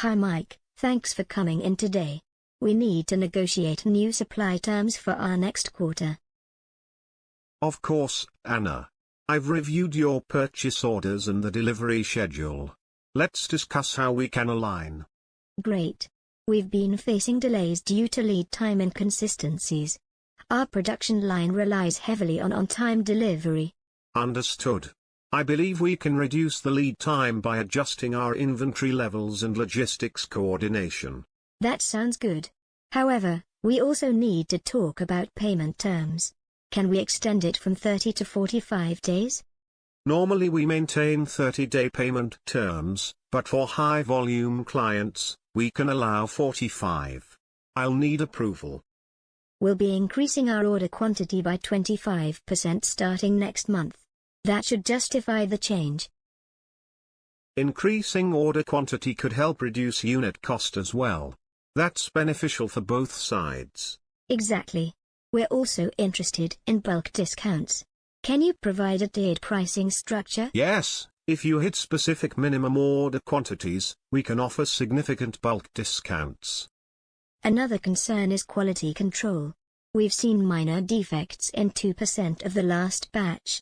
Hi Mike, thanks for coming in today. We need to negotiate new supply terms for our next quarter. Of course, Anna. I've reviewed your purchase orders and the delivery schedule. Let's discuss how we can align. Great. We've been facing delays due to lead time inconsistencies. Our production line relies heavily on on-time delivery. Understood. I believe we can reduce the lead time by adjusting our inventory levels and logistics coordination. That sounds good. However, we also need to talk about payment terms. Can we extend it from 30 to 45 days? Normally we maintain 30-day payment terms, but for high-volume clients, we can allow 45. I'll need approval. We'll be increasing our order quantity by 25% starting next month. That should justify the change. Increasing order quantity could help reduce unit cost as well. That's beneficial for both sides. Exactly. We're also interested in bulk discounts. Can you provide a tiered pricing structure? Yes, if you hit specific minimum order quantities, we can offer significant bulk discounts. Another concern is quality control. We've seen minor defects in 2% of the last batch.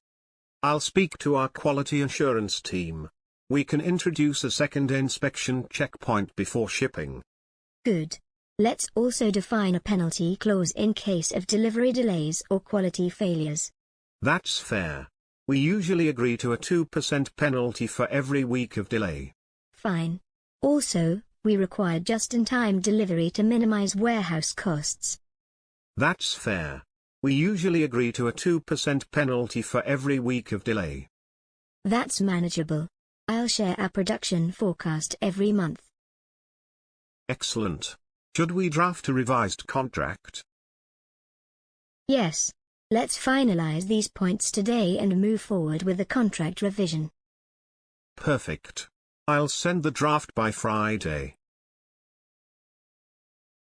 I'll speak to our quality assurance team. We can introduce a second inspection checkpoint before shipping. Good. Let's also define a penalty clause in case of delivery delays or quality failures. That's fair. We usually agree to a 2% penalty for every week of delay. Fine. Also, we require just-in-time delivery to minimize warehouse costs. That's fair. We usually agree to a 2% penalty for every week of delay. That's manageable. I'll share our production forecast every month. Excellent. Should we draft a revised contract? Yes. Let's finalize these points today and move forward with the contract revision. Perfect. I'll send the draft by Friday.